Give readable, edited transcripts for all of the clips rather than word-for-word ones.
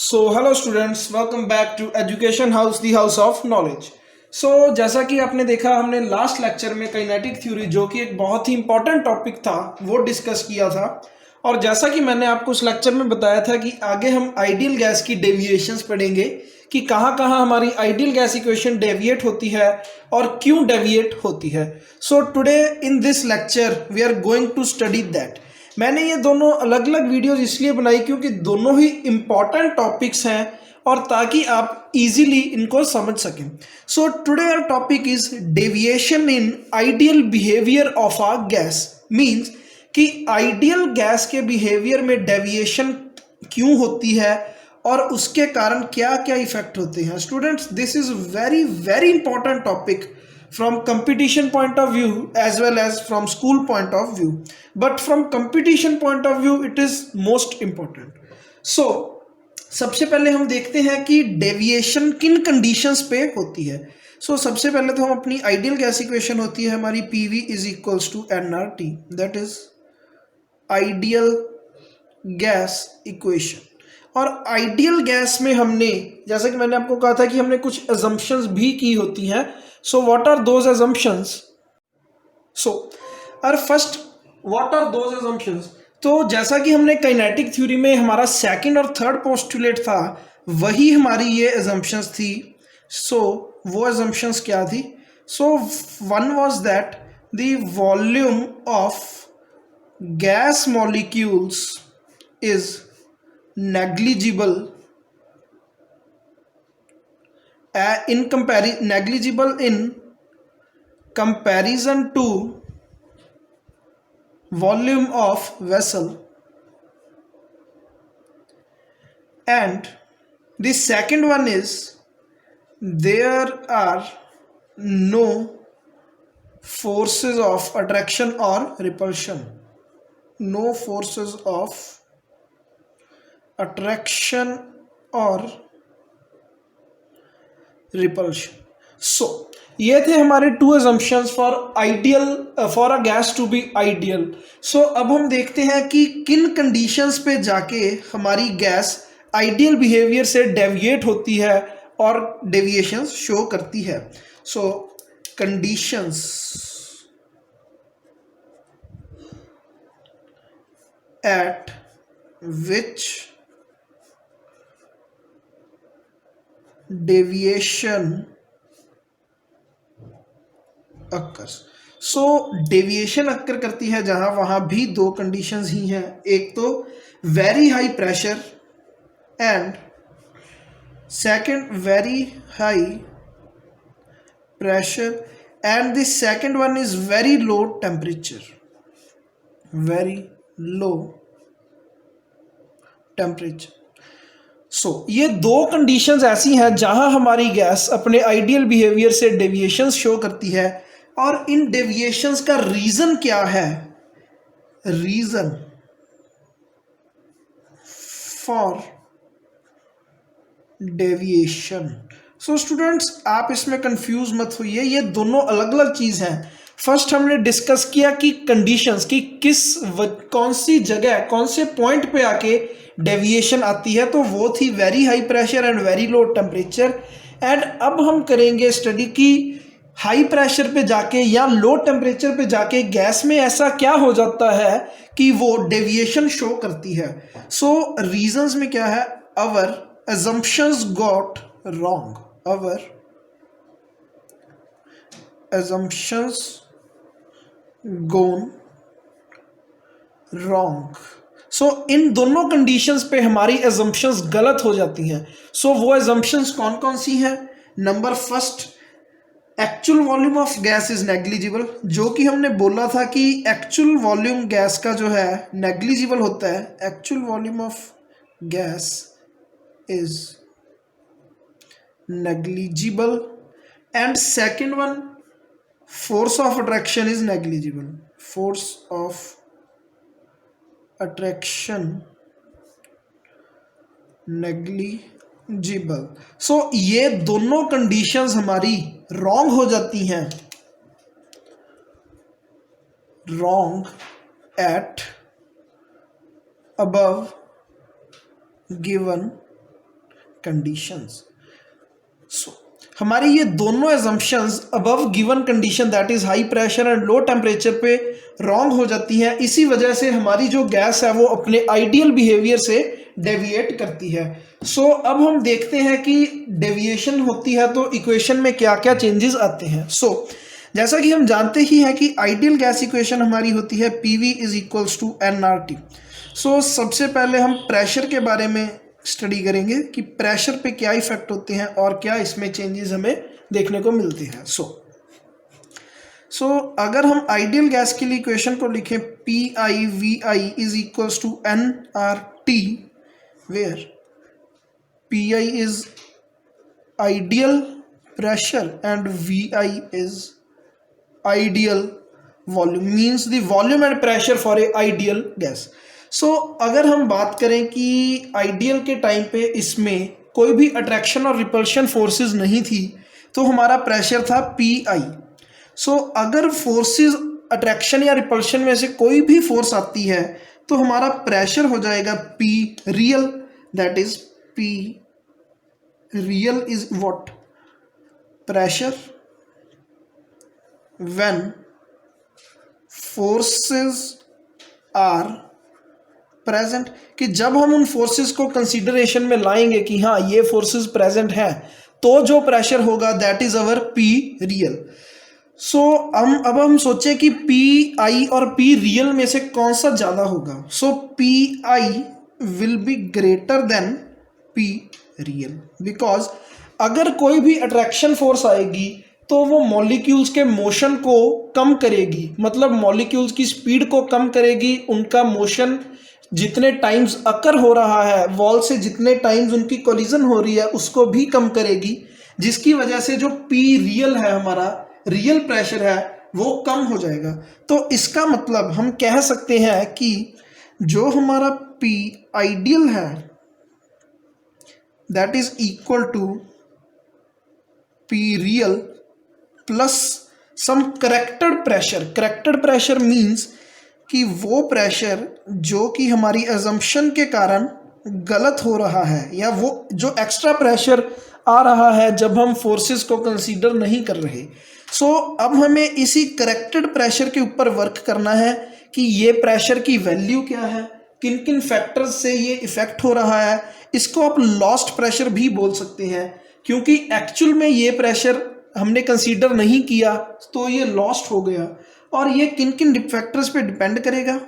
Hello students, welcome back to Education House, the house of knowledge. जैसा कि आपने देखा, हमने लास्ट लेक्चर में काइनेटिक थ्योरी, जो कि एक बहुत ही इंपॉर्टेंट टॉपिक था, वो डिस्कस किया था। और जैसा कि मैंने आपको उस लेक्चर में बताया था कि आगे हम आइडियल गैस की डेविएशंस पढ़ेंगे कि कहाँ कहाँ हमारी आइडियल गैस इक्वेशन डेविएट होती है और क्यों डेविएट होती है। Today in this lecture we are going to study that. मैंने ये दोनों अलग अलग वीडियोस इसलिए बनाई क्योंकि दोनों ही इम्पॉर्टेंट टॉपिक्स हैं और ताकि आप इजीली इनको समझ सकें। Today our topic is deviation in ideal behaviour of a gas. Means कि आइडियल गैस के बिहेवियर में डेविएशन क्यों होती है और उसके कारण क्या क्या इफेक्ट होते हैं। Students, this is very very important topic from competition point of view as well as from school point of view, but from competition point of view it is most important. सबसे पहले हम देखते हैं कि deviation किन conditions पे होती है। सबसे पहले तो हम अपनी आइडियल गैस इक्वेशन होती है हमारी PV is equals to nRT, that is ideal gas equation. और आइडियल गैस में हमने, जैसा कि मैंने आपको कहा था कि हमने कुछ assumptions भी की होती हैं। what are those assumptions? our first, what are those assumptions? तो जैसा कि हमने काइनेटिक थ्योरी में हमारा सेकंड और थर्ड पोस्टुलेट था, वही हमारी ये assumptions थी। वो assumptions क्या थी? One was that the volume of gas molecules is negligible in comparison to volume of vessel, and the second one is there are no forces of attraction or repulsion. No forces of attraction or repulsion. ये थे हमारे two assumptions for ideal, for a gas to be ideal. अब हम देखते हैं कि किन conditions पे जाके हमारी गैस आइडियल बिहेवियर से डेविएट होती है और डेविएशंस शो करती है। Conditions at which deviation occurs. Deviation occur करती है जहां वहां भी दो कंडीशंस ही हैं, एक तो very high pressure and second very high pressure and the second one is very low temperature, very low temperature. ये दो कंडीशंस ऐसी हैं जहां हमारी गैस अपने आइडियल बिहेवियर से डेविएशंस शो करती है। और इन डेविएशंस का रीजन क्या है? Reason for deviation. स्टूडेंट्स, आप इसमें कंफ्यूज मत होइए, ये दोनों अलग अलग चीज हैं। फर्स्ट हमने डिस्कस किया कि कंडीशंस की कौन सी जगह, कौन से पॉइंट पे आके डेविएशन आती है, तो वो थी very high pressure and very low temperature. And अब हम करेंगे स्टडी की हाई प्रेशर पे जाके या लो टेम्परेचर पे जाके गैस में ऐसा क्या हो जाता है कि वो डेविएशन शो करती है। रीजंस में क्या है? अवर assumptions got wrong. Our assumptions gone wrong. इन दोनों कंडीशंस पे हमारी assumptions गलत हो जाती हैं। वो assumptions कौन कौन सी हैं? Number first, actual volume of gas is negligible. जो कि हमने बोला था कि एक्चुअल वॉल्यूम गैस का जो है नेग्लिजिबल होता है। Actual volume of gas is negligible, and second one, force of attraction is negligible. Force of attraction negligible. ये दोनों कंडीशंस हमारी रॉन्ग हो जाती हैं, wrong at above given conditions. So हमारी ये दोनों assumptions above given condition that is high pressure and low temperature पे रॉन्ग हो जाती हैं। इसी वजह से हमारी जो गैस है वो अपने आइडियल बिहेवियर से डेविएट करती है। सो अब हम देखते हैं कि डेविएशन होती है तो इक्वेशन में क्या क्या चेंजेस आते हैं। जैसा कि हम जानते ही हैं कि आइडियल गैस इक्वेशन हमारी होती है PV is equals to nRT। सबसे पहले हम प्रेशर के बारे में स्टडी करेंगे कि प्रेशर पे क्या इफेक्ट होते हैं और क्या इसमें चेंजेस हमें देखने को मिलते हैं। अगर हम आइडियल गैस के लिए इक्वेशन को लिखें PI/VI is equals to nRT, where PI is ideal pressure and VI is ideal volume, means the volume and pressure for a ideal gas. अगर हम बात करें कि आइडियल के टाइम पे इसमें कोई भी अट्रैक्शन और रिपल्शन फोर्सेस नहीं थी तो हमारा प्रेशर था PI। अगर फोर्सेस अट्रैक्शन या रिपल्शन में से कोई भी फोर्स आती है तो हमारा प्रेशर हो जाएगा P real, that is P real is what, pressure when forces are present, कि जब हम उन फोर्सेस को कंसीडरेशन में लाएंगे कि हाँ ये फोर्सेस प्रेजेंट हैं तो जो प्रेशर होगा that is our P real. अब हम सोचे कि PI और P रियल में से कौन सा ज़्यादा होगा। PI will be greater than P real, because अगर कोई भी अट्रैक्शन फोर्स आएगी तो वो मॉलिक्यूल्स के मोशन को कम करेगी, मतलब मॉलिक्यूल्स की स्पीड को कम करेगी, उनका मोशन जितने टाइम्स अकर हो रहा है वॉल से, जितने टाइम्स उनकी कोलिजन हो रही है उसको भी कम करेगी, जिसकी वजह से जो P रियल है, हमारा रियल प्रेशर है, वो कम हो जाएगा। तो इसका मतलब हम कह सकते हैं कि जो हमारा P आइडियल है that is equal to P real plus some corrected pressure. Corrected pressure means कि वो प्रेशर जो कि हमारी अजम्पशन के कारण गलत हो रहा है, या वो जो एक्स्ट्रा प्रेशर आ रहा है जब हम फोर्सेस को कंसीडर नहीं कर रहे। अब हमें इसी करेक्टेड प्रेशर के ऊपर वर्क करना है कि ये प्रेशर की वैल्यू क्या है, किन किन फैक्टर्स से ये इफेक्ट हो रहा है। इसको आप लॉस्ट प्रेशर भी बोल सकते हैं, क्योंकि एक्चुअल में ये प्रेशर हमने कंसीडर नहीं किया तो ये लॉस्ट हो गया। और ये किन किन फैक्टर्स पे डिपेंड करेगा।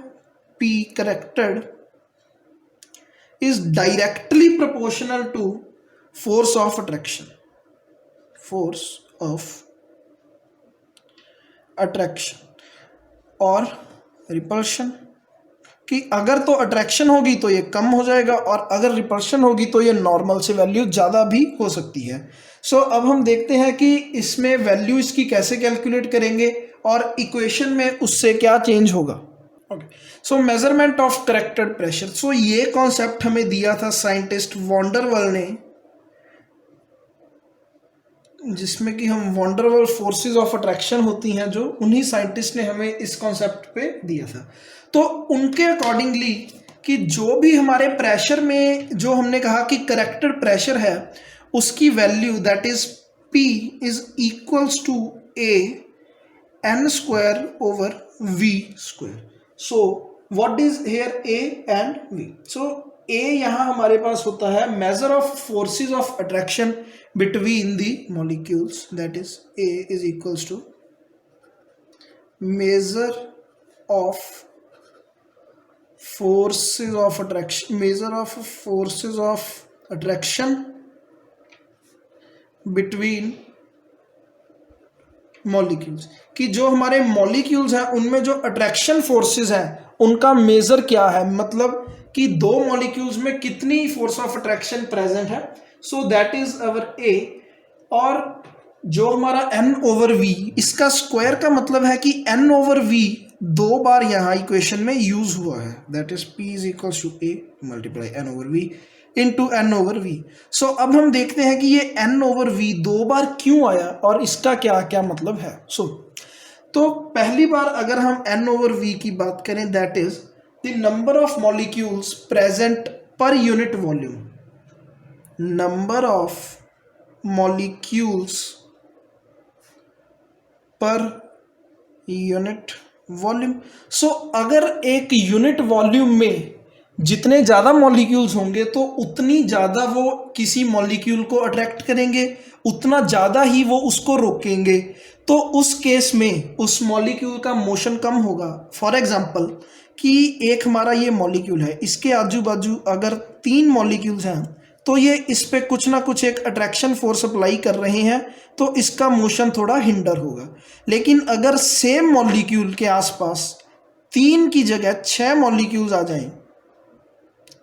P corrected is directly proportional to force of attraction, force of attraction और रिपल्शन, कि अगर तो अट्रैक्शन होगी तो ये कम हो जाएगा और अगर रिपल्शन होगी तो ये नॉर्मल से वैल्यू ज़्यादा भी हो सकती है। अब हम देखते हैं कि इसमें वैल्यू इसकी कैसे कैलकुलेट करेंगे और इक्वेशन में उससे क्या चेंज होगा। Measurement of corrected pressure. ये कॉन्सेप्ट हमें दिया था साइंटिस्ट वॉन्डरवॉल ने, जिसमें कि हम वॉन्डरवॉल फोर्सेस ऑफ अट्रैक्शन होती हैं जो, उन्हीं साइंटिस्ट ने हमें इस कॉन्सेप्ट पे दिया था। तो उनके अकॉर्डिंगली कि जो भी हमारे प्रेशर में जो हमने कहा कि करेक्टेड प्रेशर है उसकी value that is P is equals to A n square over V square। what is here A and V? A यहाँ हमारे पास होता है measure of forces of attraction between the molecules, that is A is equals to measure of forces of attraction, measure of forces of attraction between molecules, कि जो हमारे molecules हैं उनमें जो अट्रैक्शन फोर्सेस हैं उनका मेजर क्या है, मतलब कि दो मॉलिक्यूल्स में कितनी फोर्स ऑफ अट्रैक्शन प्रेजेंट है। That is our A। और जो हमारा n/v, इसका स्क्वायर का मतलब है कि n/v दो बार यहाँ इक्वेशन में यूज हुआ है, that is P is equals to A multiply n/v into n/v। अब हम देखते हैं कि ये n/v दो बार क्यों आया और इसका क्या क्या मतलब है। तो पहली बार अगर हम n/v की बात करें that is the number of molecules present per unit volume, number of molecules per unit volume. So अगर एक यूनिट वॉल्यूम में जितने ज़्यादा मॉलिक्यूल्स होंगे तो उतनी ज़्यादा वो किसी मॉलिक्यूल को अट्रैक्ट करेंगे, उतना ज़्यादा ही वो उसको रोकेंगे। तो उस केस में उस मॉलिक्यूल का मोशन कम होगा। फॉर एग्जांपल कि एक हमारा ये मॉलिक्यूल है, इसके आजू बाजू अगर 3 मॉलिक्यूल्स हैं तो ये इस पे कुछ ना कुछ एक अट्रैक्शन फोर्स अप्लाई कर रहे हैं, तो इसका मोशन थोड़ा हिंडर होगा। लेकिन अगर सेम मॉलिक्यूल के आसपास 3 की जगह 6 मॉलिक्यूल्स आ जाएं,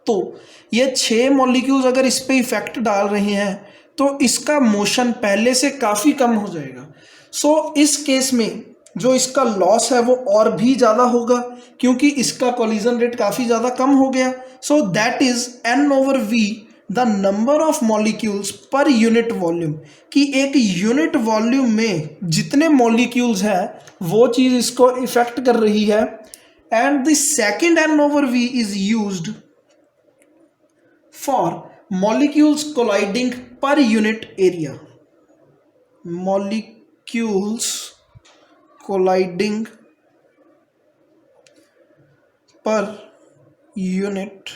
तो ये 6 मॉलिक्यूल्स अगर इस पे इफेक्ट डाल रहे हैं तो इसका मोशन पहले से काफ़ी कम हो जाएगा। सो इस केस में जो इसका लॉस है वो और भी ज़्यादा होगा, क्योंकि इसका कोलिजन रेट काफ़ी ज़्यादा कम हो गया। So that is n/v the number of molecules per unit volume, कि एक यूनिट वॉल्यूम में जितने मॉलिक्यूल्स हैं वो चीज़ इसको इफेक्ट कर रही है। And the second n/v is used for molecules colliding per unit area. Molecules colliding per unit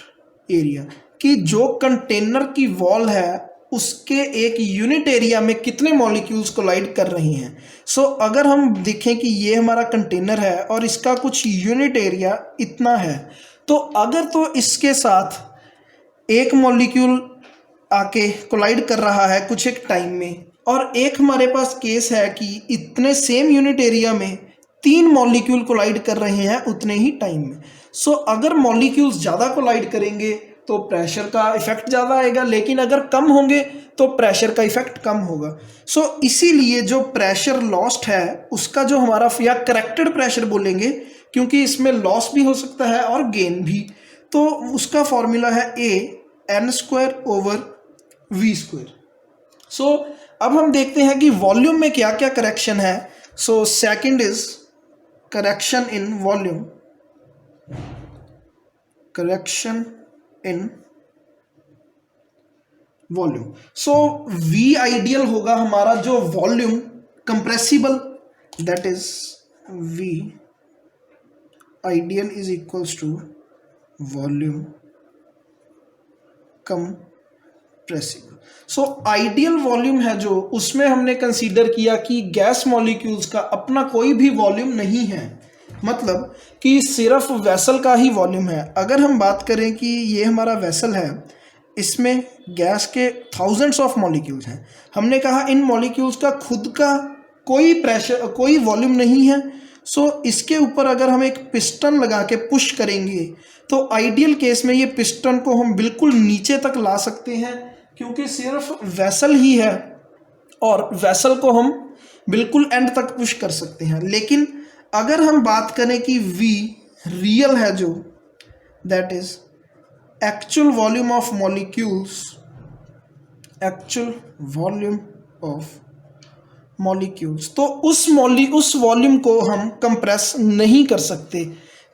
area, कि जो कंटेनर की वॉल है उसके एक यूनिट एरिया में कितने मॉलिक्यूल्स कोलाइड कर रही हैं। सो अगर हम देखें कि ये हमारा कंटेनर है और इसका कुछ यूनिट एरिया इतना है, तो अगर तो इसके साथ एक मॉलिक्यूल आके कोलाइड कर रहा है कुछ एक टाइम में, और एक हमारे पास केस है कि इतने सेम यूनिट एरिया में 3 मॉलिक्यूल कोलाइड कर रहे हैं उतने ही टाइम में। सो अगर मॉलिक्यूल्स ज़्यादा कोलाइड करेंगे तो प्रेशर का इफेक्ट ज़्यादा आएगा, लेकिन अगर कम होंगे तो प्रेशर का इफेक्ट कम होगा। सो इसीलिए जो प्रेशर लॉस्ट है उसका जो हमारा, या करेक्टेड प्रेशर बोलेंगे क्योंकि इसमें लॉस भी हो सकता है और गेन भी, तो उसका फॉर्मूला है a(n²/v²). सो अब हम देखते हैं कि वॉल्यूम में क्या क्या करेक्शन है। So second is correction in volume. Correction in volume, so v ideal होगा हमारा जो volume compressible, that is v ideal is equals to volume compressible. So ideal volume है जो, उसमें हमने कंसीडर किया कि गैस मॉलिक्यूल्स का अपना कोई भी वॉल्यूम नहीं है, मतलब कि सिर्फ वेसल का ही वॉल्यूम है। अगर हम बात करें कि ये हमारा वेसल है, इसमें गैस के थाउजेंड्स ऑफ मॉलिक्यूल्स हैं, हमने कहा इन मॉलिक्यूल्स का खुद का कोई प्रेशर, कोई वॉल्यूम नहीं है। सो इसके ऊपर अगर हम एक पिस्टन लगा के पुश करेंगे तो आइडियल केस में ये पिस्टन को हम बिल्कुल नीचे तक ला सकते हैं, क्योंकि सिर्फ वेसल ही है और वेसल को हम बिल्कुल एंड तक पुश कर सकते हैं। लेकिन अगर हम बात करें कि v रियल है जो, that is actual volume of molecules, actual volume of molecules, तो उस वॉल्यूम को हम कंप्रेस नहीं कर सकते।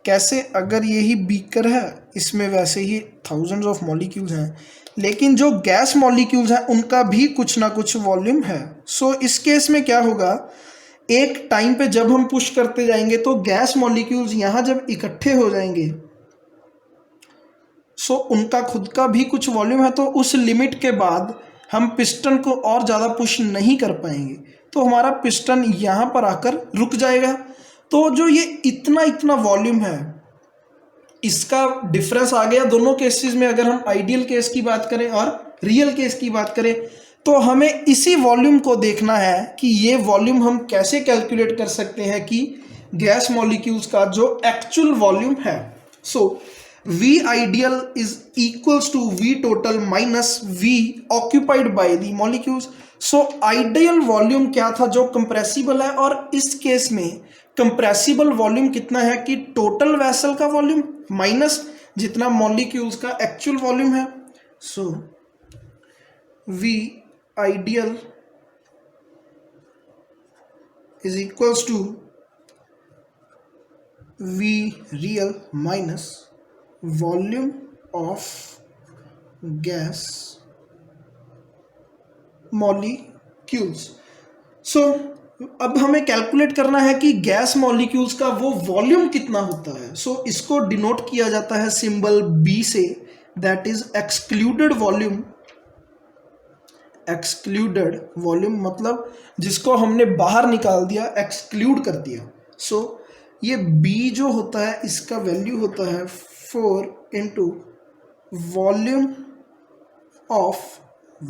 कैसे? अगर यही बीकर है, इसमें वैसे ही थाउजेंड्स ऑफ मॉलिक्यूल्स हैं, लेकिन जो गैस मॉलिक्यूल्स हैं उनका भी कुछ ना कुछ वॉल्यूम है। सो इस केस में क्या होगा, एक टाइम पे जब हम पुश करते जाएंगे तो गैस मॉलिक्यूल्स यहाँ जब इकट्ठे हो जाएंगे, सो उनका खुद का भी कुछ वॉल्यूम है, तो उस लिमिट के बाद हम पिस्टन को और ज़्यादा पुश नहीं कर पाएंगे, तो हमारा पिस्टन यहाँ पर आकर रुक जाएगा। तो जो ये इतना इतना वॉल्यूम है, इसका डिफरेंस आ गया दोनों केसेस में। अगर हम आइडियल केस की बात करें और रियल केस की बात करें, तो हमें इसी वॉल्यूम को देखना है कि ये वॉल्यूम हम कैसे कैलकुलेट कर सकते हैं कि गैस मॉलिक्यूल्स का जो एक्चुअल वॉल्यूम है। So V ideal is equals to V total minus V occupied by the molecules। So ideal volume क्या था, जो कंप्रेसिबल है, और इस केस में कंप्रेसिबल वॉल्यूम कितना है कि टोटल वेसल का वॉल्यूम माइनस जितना मॉलिक्यूल्स का एक्चुअल वॉल्यूम है। So V ideal is equals to V real minus volume of gas molecules. So अब हमें कैलकुलेट करना है कि गैस मॉलिक्यूल्स का वो वॉल्यूम कितना होता है। सो इसको डिनोट किया जाता है सिंबल बी से, that is excluded volume. Excluded volume मतलब जिसको हमने बाहर निकाल दिया, एक्सक्लूड कर दिया। सो ये बी जो होता है इसका वैल्यू होता है 4 into volume of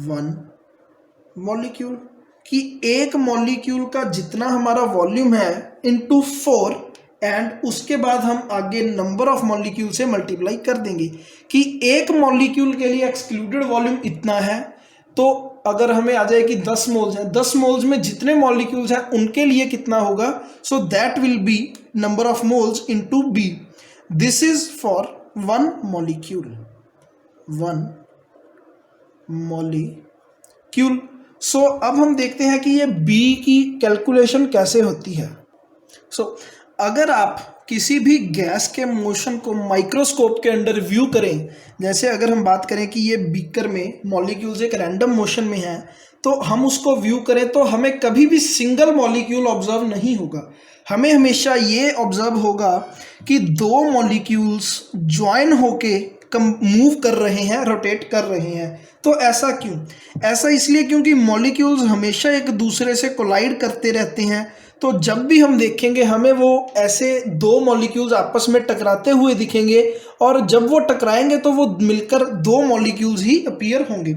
one molecule, कि एक मॉलिक्यूल का जितना हमारा वॉल्यूम है इंटू 4, एंड उसके बाद हम आगे नंबर ऑफ मॉलिक्यूल से मल्टीप्लाई कर देंगे कि एक मॉलिक्यूल के लिए एक्सक्लूडेड वॉल्यूम इतना है। तो अगर हमें आ जाए कि 10 मोल्स हैं, 10 मोल्स में जितने मॉलिक्यूल्स हैं उनके लिए कितना होगा, so that will be number of moles into B. This is for one molecule, one molecule. So अब हम देखते हैं कि ये बी की कैलकुलेशन कैसे होती है। सो अगर आप किसी भी गैस के मोशन को माइक्रोस्कोप के अंडर व्यू करें, जैसे अगर हम बात करें कि ये बीकर में मॉलिक्यूल्स एक रैंडम मोशन में हैं, तो हम उसको व्यू करें तो हमें कभी भी सिंगल मॉलिक्यूल ऑब्जर्व नहीं होगा। हमें हमेशा ये ऑब्जर्व होगा कि दो मॉलिक्यूल्स ज्वाइन होके मूव कर रहे हैं, रोटेट कर रहे हैं। तो ऐसा क्यों? ऐसा इसलिए क्योंकि मॉलिक्यूल्स हमेशा एक दूसरे से कोलाइड करते रहते हैं। तो जब भी हम देखेंगे हमें वो ऐसे दो मॉलिक्यूल्स आपस में टकराते हुए दिखेंगे, और जब वो टकराएंगे तो वो मिलकर दो मॉलिक्यूल्स ही अपीयर होंगे।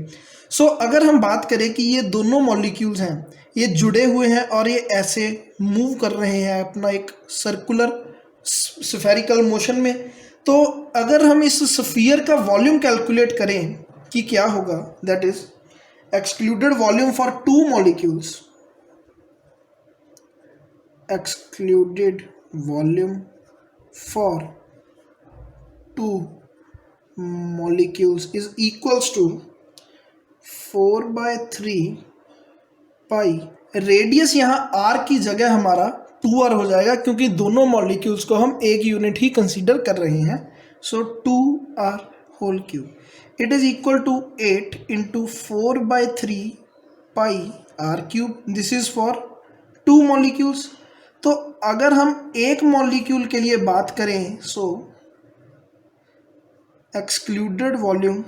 सो अगर हम बात करें कि ये दोनों मॉलिक्यूल्स हैं, ये जुड़े हुए हैं और ये ऐसे मूव कर रहे हैं अपना एक सर्कुलर स्फेरिकल मोशन में, तो अगर हम इस स्फीयर का वॉल्यूम कैलकुलेट करें कि क्या होगा, that is excluded volume for two molecules, excluded volume for two molecules is equals to 4/3 pi. Radius यहाँ r की जगह हमारा 2r हो जाएगा, क्योंकि दोनों मॉलिक्यूल्स को हम एक यूनिट ही कंसीडर कर रहे हैं। So 2r whole cube it is equal to 8 into 4/3 pi r cube. This is for two molecules. तो अगर हम एक मॉलिक्यूल के लिए बात करें, so excluded volume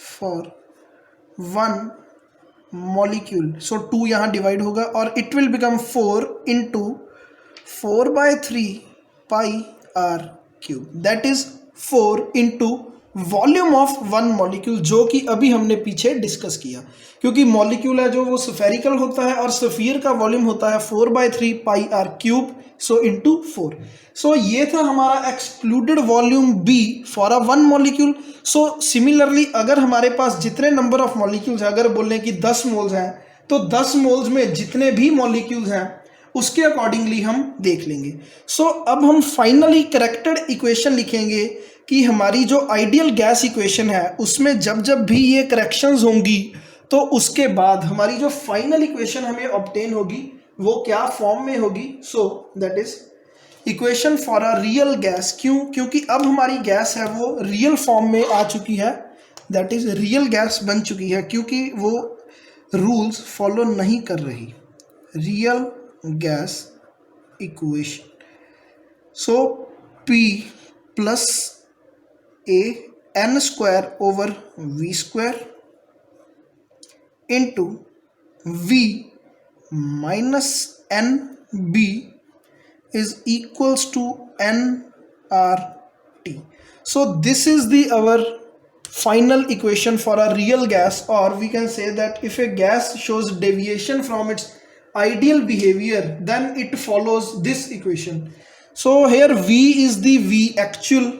for one molecule, so 2 यहाँ डिवाइड होगा और it will become 4 into 4/3 pi R cube, that is 4 into volume of one molecule, जो कि अभी हमने पीछे डिस्कस किया। क्योंकि मॉलिक्यूल है जो वो स्फेरिकल होता है और स्फीयर का वॉल्यूम होता है 4/3 pi R cube, so into 4। So ये था हमारा excluded volume B for a one molecule. So similarly अगर हमारे पास जितने नंबर ऑफ मॉलिक्यूल्स हैं, अगर बोलें कि 10 मोल्स हैं, तो 10 मोल्स में जितने भी मॉलिक्यूल्स हैं उसके अकॉर्डिंगली हम देख लेंगे। सो अब हम फाइनली करेक्टेड इक्वेशन लिखेंगे कि हमारी जो आइडियल गैस इक्वेशन है उसमें जब जब भी ये करेक्शंस होंगी, तो उसके बाद हमारी जो फाइनल इक्वेशन हमें ऑब्टेन होगी वो क्या फॉर्म में होगी। So that is equation for a real gas. क्यों? क्योंकि अब हमारी गैस है वो रियल फॉर्म में आ चुकी है, दैट इज रियल गैस बन चुकी है, क्योंकि वो रूल्स फॉलो नहीं कर रही। Real gas equation, so P plus a n square over v square into v minus n b is equals to n r t. So this is the our final equation for a real gas, or we can say that if a gas shows deviation from its ideal behavior, then it follows this equation. So here v is the v actual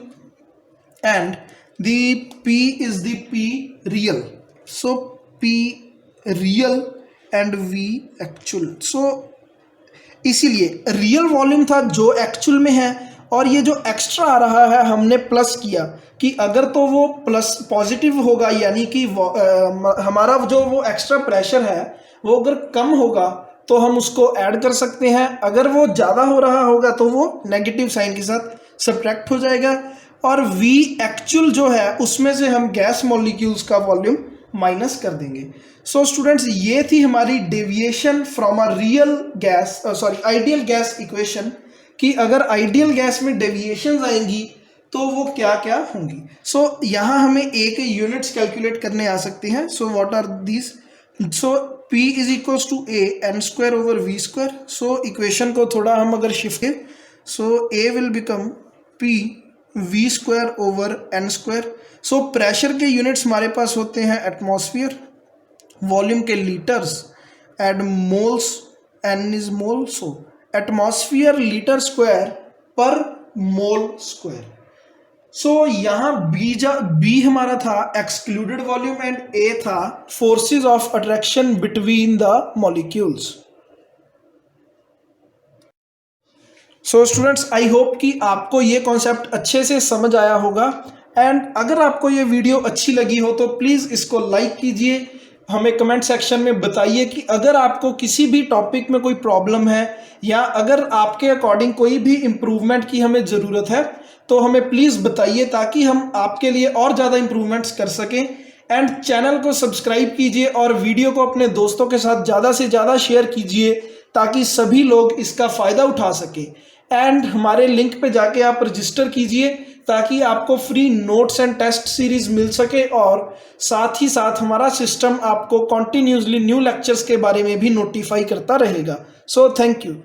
and the P is the P real. So P real and V actual. So इसीलिए real volume था जो actual में है, और ये जो extra आ रहा है हमने प्लस किया कि अगर तो वो प्लस पॉजिटिव होगा, यानी कि हमारा जो वो एक्स्ट्रा प्रेशर है वो अगर कम होगा तो हम उसको ऐड कर सकते हैं, अगर वो ज़्यादा हो रहा होगा तो वो नेगेटिव साइन के साथ सब्ट्रैक्ट हो जाएगा। और V एक्चुअल जो है उसमें से हम गैस मॉलिक्यूल्स का वॉल्यूम माइनस कर देंगे। सो स्टूडेंट्स, ये थी हमारी deviation from a real gas ideal gas equation कि अगर आइडियल गैस में डेविएशंस आएंगी तो वो क्या क्या होंगी। सो यहाँ हमें A के यूनिट्स कैलकुलेट करने आ सकती हैं। So what are these? So P is equals to A n square over V square. So equation को थोड़ा हम अगर शिफ्ट करें, so A will become P V square over n square. So pressure के यूनिट्स हमारे पास होते हैं एटमॉस्फेयर, वॉल्यूम के litres and moles, n is mole. So atmosphere litre square पर मोल स्क्वायर। सो यहाँ B हमारा था एक्सक्लूडेड वॉल्यूम एंड A था forces of attraction between the molecules. So students, I hope कि आपको ये कॉन्सेप्ट अच्छे से समझ आया होगा। एंड अगर आपको ये वीडियो अच्छी लगी हो तो प्लीज़ इसको लाइक कीजिए, हमें कमेंट सेक्शन में बताइए कि अगर आपको किसी भी टॉपिक में कोई प्रॉब्लम है या अगर आपके अकॉर्डिंग कोई भी इम्प्रूवमेंट की हमें ज़रूरत है तो हमें प्लीज़ बताइए ताकि हम आपके लिए और ज़्यादा इम्प्रूवमेंट्स कर सकें। एंड चैनल को सब्सक्राइब कीजिए और वीडियो को अपने दोस्तों के साथ ज़्यादा से ज़्यादा शेयर कीजिए ताकि सभी लोग इसका फ़ायदा उठा सकें। एंड हमारे लिंक पे जाके आप रजिस्टर कीजिए ताकि आपको free notes and test series मिल सके और साथ ही साथ हमारा सिस्टम आपको कॉन्टिन्यूसली न्यू लेक्चर्स के बारे में भी नोटिफाई करता रहेगा। So thank you.